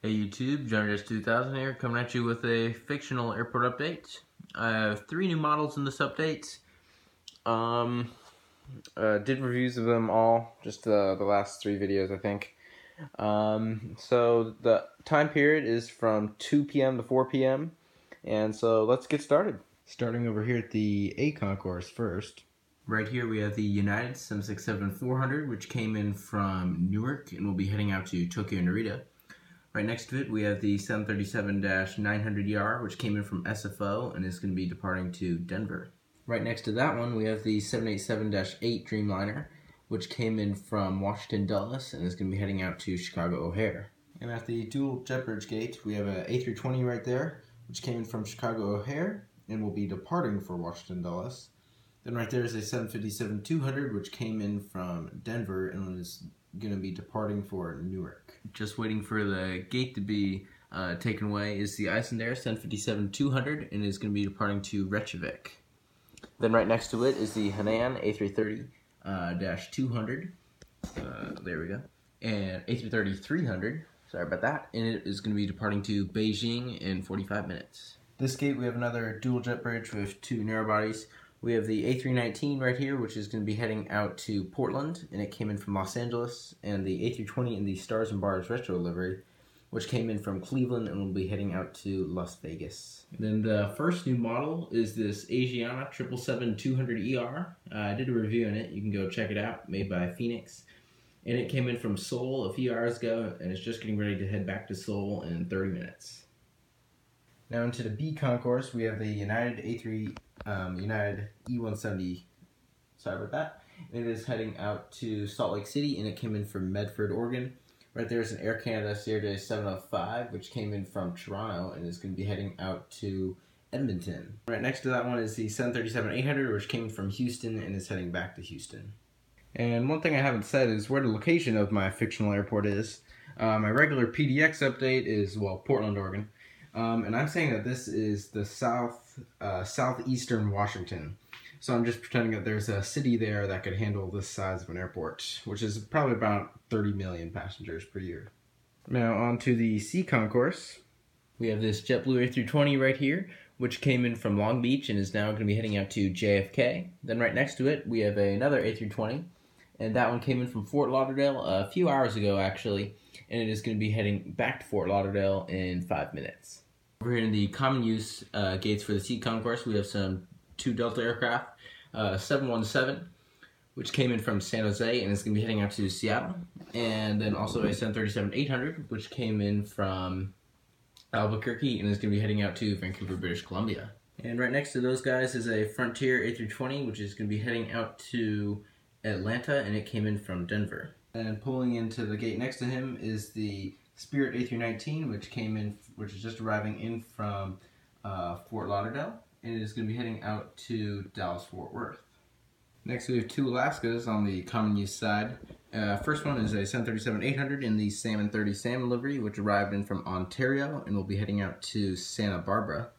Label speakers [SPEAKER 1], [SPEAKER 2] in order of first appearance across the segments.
[SPEAKER 1] Hey YouTube, Geminijets 2000 here, coming at you with a fictional airport update. I have 3 new models in this update. Did reviews of them all, just the last 3 videos I think. So the time period is from 2 p.m. to 4 p.m. And so let's get started. Starting over here at the A Concourse first. Right here we have the United 767-400, which came in from Newark and will be heading out to Tokyo Narita. Right next to it, we have the 737-900ER, which came in from SFO and is going to be departing to Denver. Right next to that one, we have the 787-8 Dreamliner, which came in from Washington Dulles and is going to be heading out to Chicago O'Hare. And at the dual jet bridge gate, we have an A320 right there, which came in from Chicago O'Hare and will be departing for Washington Dulles. Then right there is a 757-200, which came in from Denver and is going to be departing for Newark. Just waiting for the gate to be taken away is the Icelandair 757-200 and is going to be departing to Reykjavik. Then right next to it is the Hanan A330-200. There we go. And A330-300, sorry about that, and it is going to be departing to Beijing in 45 minutes. This gate we have another dual jet bridge with 2 narrow bodies. We have the A319 right here, which is going to be heading out to Portland, and it came in from Los Angeles, and the A320 in the Stars and Bars retro livery, which came in from Cleveland and will be heading out to Las Vegas. Then the first new model is this Asiana 777-200ER. I did a review on it. You can go check it out, made by Phoenix. And it came in from Seoul a few hours ago, and it's just getting ready to head back to Seoul in 30 minutes. Now into the B Concourse, we have the United United E170, sorry about that. It is heading out to Salt Lake City, and it came in from Medford, Oregon. Right there is an Air Canada CRJ 705, which came in from Toronto, and is going to be heading out to Edmonton. Right next to that one is the 737-800, which came from Houston, and is heading back to Houston. And one thing I haven't said is where the location of my fictional airport is. My regular PDX update is, well, Portland, Oregon. And I'm saying that this is the southeastern Washington. So I'm just pretending that there's a city there that could handle this size of an airport, which is probably about 30 million passengers per year. Now on to the C Concourse. We have this JetBlue A320 right here, which came in from Long Beach and is now going to be heading out to JFK. Then right next to it, we have another A320, and that one came in from Fort Lauderdale a few hours ago, actually, and it is going to be heading back to Fort Lauderdale in 5 minutes. Over here in the common use gates for the C Concourse, we have some 2 Delta aircraft, 717, which came in from San Jose and is going to be heading out to Seattle, and then also a 737-800, which came in from Albuquerque and is going to be heading out to Vancouver, British Columbia. And right next to those guys is a Frontier A320, which is going to be heading out to Atlanta, and it came in from Denver. And pulling into the gate next to him is the Spirit A319, which is just arriving in from Fort Lauderdale, and it is going to be heading out to Dallas-Fort Worth. Next, we have 2 Alaskas on the common use side. First one is a 737-800 in the Salmon 30 Salmon livery, which arrived in from Ontario and will be heading out to Santa Barbara.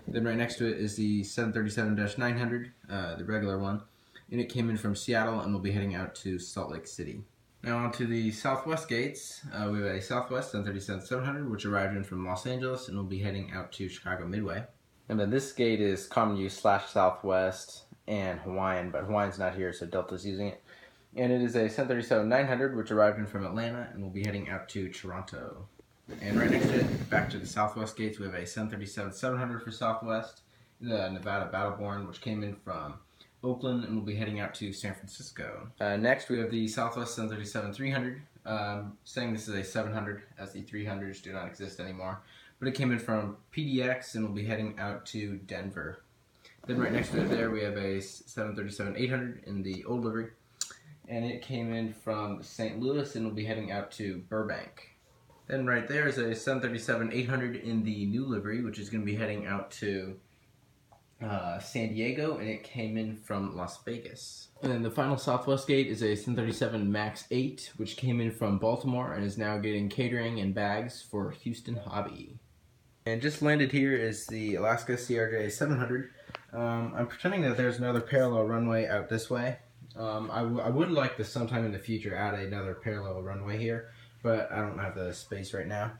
[SPEAKER 1] Then right next to it is the 737-900, the regular one, and it came in from Seattle and will be heading out to Salt Lake City. Now on to the Southwest gates. We have a Southwest 737-700, which arrived in from Los Angeles and will be heading out to Chicago Midway. And then this gate is common use / Southwest and Hawaiian, but Hawaiian's not here, so Delta's using it. And it is a 737-900, which arrived in from Atlanta and will be heading out to Toronto. And right next to it, back to the Southwest gates, we have a 737-700 for Southwest, the Nevada Battleborn, which came in from Oakland and will be heading out to San Francisco. Next, we have the Southwest 737-300, saying this is a 700 as the 300s do not exist anymore, but it came in from PDX and will be heading out to Denver. Then right next to it there, we have a 737-800 in the old livery, and it came in from St. Louis and will be heading out to Burbank. Then right there is a 737-800 in the new livery, which is going to be heading out to San Diego, and it came in from Las Vegas. And then the final Southwest gate is a 737 MAX 8, which came in from Baltimore and is now getting catering and bags for Houston Hobby. And just landed here is the Alaska CRJ 700. I'm pretending that there's another parallel runway out this way. I would like to sometime in the future add another parallel runway here, but I don't have the space right now.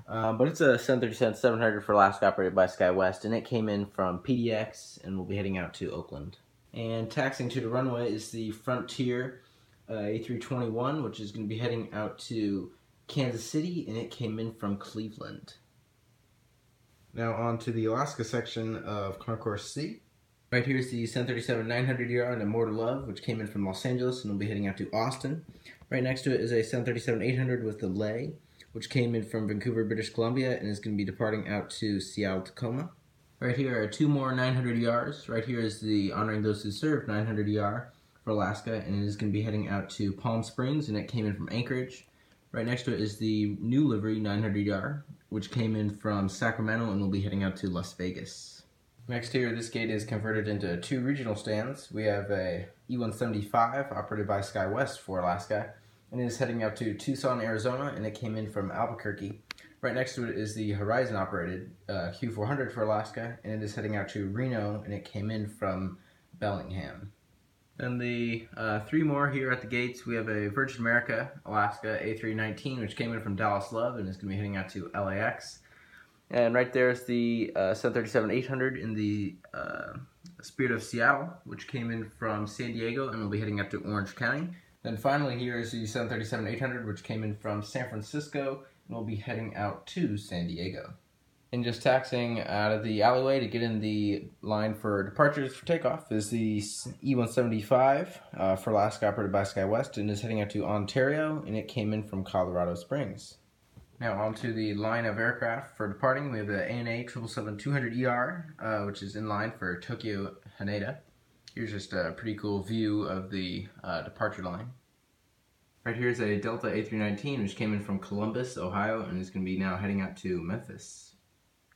[SPEAKER 1] But it's a 737-700 for Alaska operated by SkyWest, and it came in from PDX and will be heading out to Oakland. And taxiing to the runway is the Frontier A321, which is going to be heading out to Kansas City, and it came in from Cleveland. Now on to the Alaska section of Concourse C. Right here is the 737-900ER and Immortal Love, which came in from Los Angeles and will be heading out to Austin. Right next to it is a 737-800 with the Lay, which came in from Vancouver, British Columbia, and is going to be departing out to Seattle, Tacoma. Right here are two more 900ERs. Right here is the Honoring Those Who Served 900ER for Alaska, and it is going to be heading out to Palm Springs, and it came in from Anchorage. Right next to it is the new livery 900ER, which came in from Sacramento and will be heading out to Las Vegas. Next here, this gate is converted into two regional stands. We have a E-175 operated by SkyWest for Alaska, and it is heading out to Tucson, Arizona, and it came in from Albuquerque. Right next to it is the Horizon operated Q400 for Alaska, and it is heading out to Reno, and it came in from Bellingham. Then the three more here at the gates, we have a Virgin America Alaska A319, which came in from Dallas Love and is going to be heading out to LAX. And right there is the 737-800 in the Spirit of Seattle, which came in from San Diego and will be heading up to Orange County. Then finally here is the 737-800, which came in from San Francisco and will be heading out to San Diego. And just taxiing out of the alleyway to get in the line for departures for takeoff is the E-175 for Alaska operated by SkyWest and is heading out to Ontario, and it came in from Colorado Springs. Now onto the line of aircraft for departing. We have the ANA 777-200ER, which is in line for Tokyo Haneda. Here's just a pretty cool view of the departure line. Right here is a Delta A319, which came in from Columbus, Ohio, and is going to be now heading out to Memphis,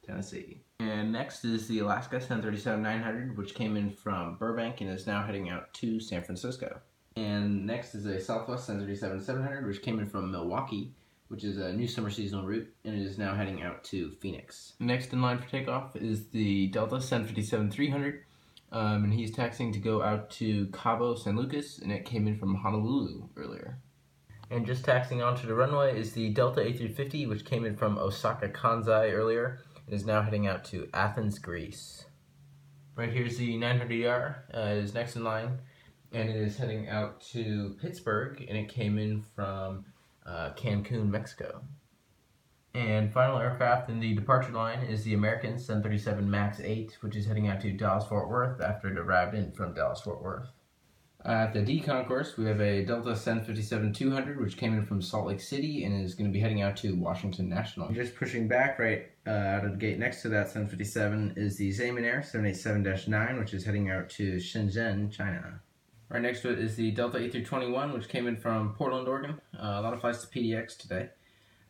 [SPEAKER 1] Tennessee. And next is the Alaska 737-900, which came in from Burbank and is now heading out to San Francisco. And next is a Southwest 737-700, which came in from Milwaukee, which is a new summer seasonal route, and it is now heading out to Phoenix. Next in line for takeoff is the Delta 757-300, and he's taxiing to go out to Cabo San Lucas, and it came in from Honolulu earlier. And just taxiing onto the runway is the Delta A350, which came in from Osaka Kansai earlier, and is now heading out to Athens, Greece. Right here's the 900ER, is next in line, and it is heading out to Pittsburgh, and it came in from Cancun, Mexico. And final aircraft in the departure line is the American 737 MAX 8, which is heading out to Dallas-Fort Worth after it arrived in from Dallas-Fort Worth. At the D concourse, we have a Delta 757-200, which came in from Salt Lake City and is going to be heading out to Washington National. Just pushing back right out of the gate next to that 757 is the Xiamen Air 787-9, which is heading out to Shenzhen, China. Right next to it is the Delta A321, which came in from Portland, Oregon. A lot of flights to PDX today.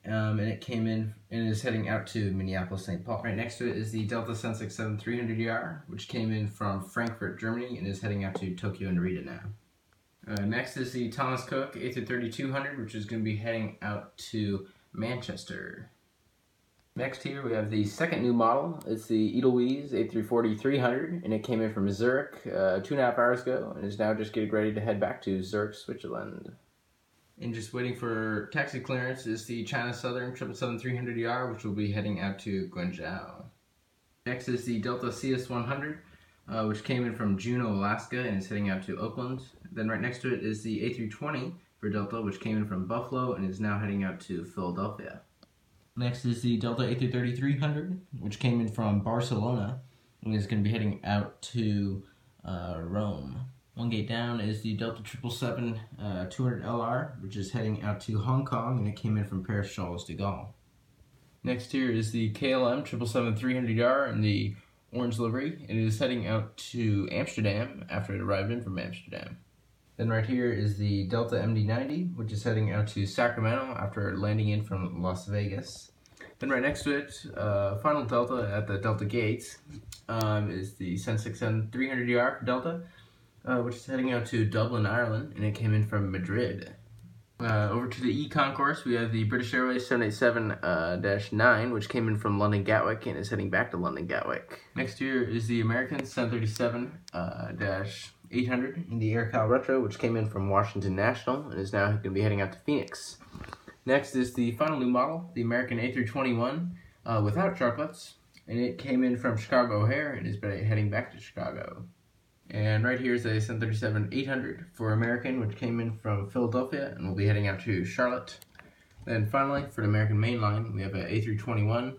[SPEAKER 1] And it came in and is heading out to Minneapolis, St. Paul. Right next to it is the Delta 767-300ER, which came in from Frankfurt, Germany, and is heading out to Tokyo Narita now. Next is the Thomas Cook A330-200, which is going to be heading out to Manchester. Next here we have the second new model. It's the Edelweiss A340-300, and it came in from Zurich 2.5 hours ago, and is now just getting ready to head back to Zurich, Switzerland. And just waiting for taxi clearance is the China Southern 777-300ER, which will be heading out to Guangzhou. Next is the Delta CS-100, which came in from Juneau, Alaska, and is heading out to Oakland. Then right next to it is the A320 for Delta, which came in from Buffalo and is now heading out to Philadelphia. Next is the Delta A330-300, which came in from Barcelona and is going to be heading out to Rome. One gate down is the Delta 777-200LR, which is heading out to Hong Kong, and it came in from Paris Charles de Gaulle. Next here is the KLM 777-300ER in the orange livery. It is heading out to Amsterdam after it arrived in from Amsterdam. Then right here is the Delta MD-90, which is heading out to Sacramento after landing in from Las Vegas. Then right next to it, final Delta at the Delta gates, is the 767-300ER Delta, which is heading out to Dublin, Ireland, and it came in from Madrid. Over to the E concourse, we have the British Airways 787-9, which came in from London Gatwick and is heading back to London Gatwick. Next here is the American 737-800 in the AirCal Retro, which came in from Washington National and is now going to be heading out to Phoenix. Next is the final new model, the American A321 without sharklets, and it came in from Chicago O'Hare and is heading back to Chicago. And right here is a 737-800 for American, which came in from Philadelphia and will be heading out to Charlotte. Then finally, for the American mainline, we have an A321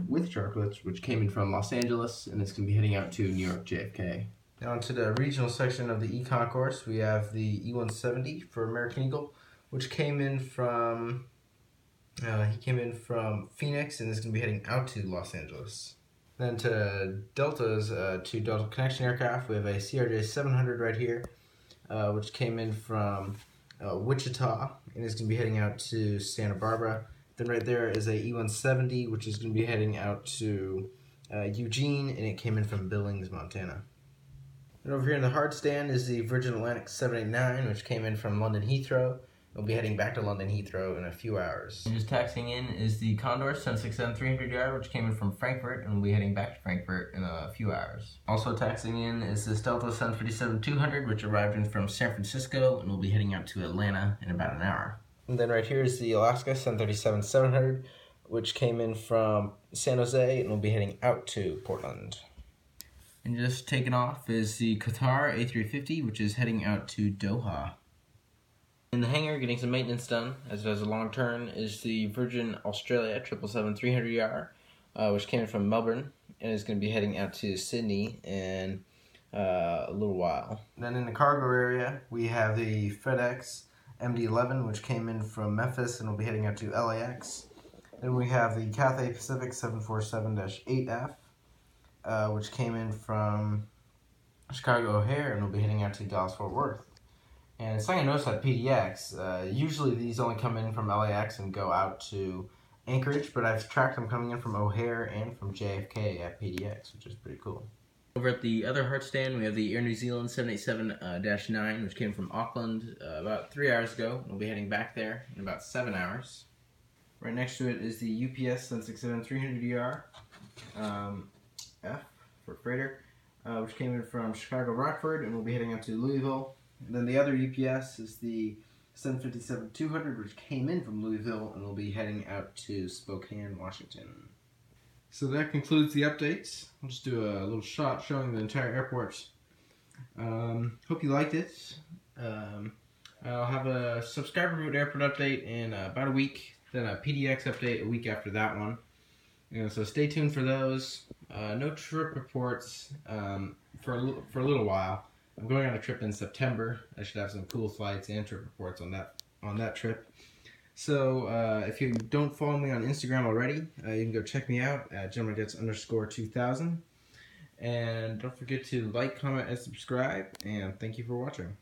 [SPEAKER 1] with sharklets, which came in from Los Angeles and is going to be heading out to New York JFK. Now to the regional section of the Concourse, we have the E170 for American Eagle, which came in from Phoenix and is going to be heading out to Los Angeles. Then to Delta's two Delta Connection aircraft, we have a CRJ 700 right here, which came in from Wichita and is going to be heading out to Santa Barbara. Then right there is a E170, which is going to be heading out to Eugene, and it came in from Billings, Montana. And over here in the hard stand is the Virgin Atlantic 789, which came in from London Heathrow. We'll be heading back to London Heathrow in a few hours. And just taxiing in is the Condor 767-300ER, which came in from Frankfurt, and we'll be heading back to Frankfurt in a few hours. Also taxiing in is this Delta 757-200, which arrived in from San Francisco, and we'll be heading out to Atlanta in about an hour. And then right here is the Alaska 737-700, which came in from San Jose, and we'll be heading out to Portland. And just taking off is the Qatar A350, which is heading out to Doha. In the hangar, getting some maintenance done, as it has a long turn, is the Virgin Australia 777-300ER, which came in from Melbourne, and is going to be heading out to Sydney in a little while. Then in the cargo area, we have the FedEx MD-11, which came in from Memphis and will be heading out to LAX. Then we have the Cathay Pacific 747-8F, which came in from Chicago O'Hare and will be heading out to Dallas-Fort Worth. And it's something I noticed at PDX, usually these only come in from LAX and go out to Anchorage, but I've tracked them coming in from O'Hare and from JFK at PDX, which is pretty cool. Over at the other hard stand, we have the Air New Zealand 787-9, which came from Auckland about 3 hours ago. We'll be heading back there in about 7 hours. Right next to it is the UPS 767-300ER F for freighter, which came in from Chicago Rockford, and we'll be heading out to Louisville. And then the other UPS is the 757-200, which came in from Louisville, and will be heading out to Spokane, Washington. So that concludes the updates. I'll just do a little shot showing the entire airport. Hope you liked it. I'll have a subscriber vote airport update in about a week, then a PDX update a week after that one. So stay tuned for those. No trip reports for a little while. I'm going on a trip in September. I should have some cool flights and trip reports on that trip. So if you don't follow me on Instagram already, you can go check me out at Geminijets_2000. And don't forget to like, comment, and subscribe. And thank you for watching.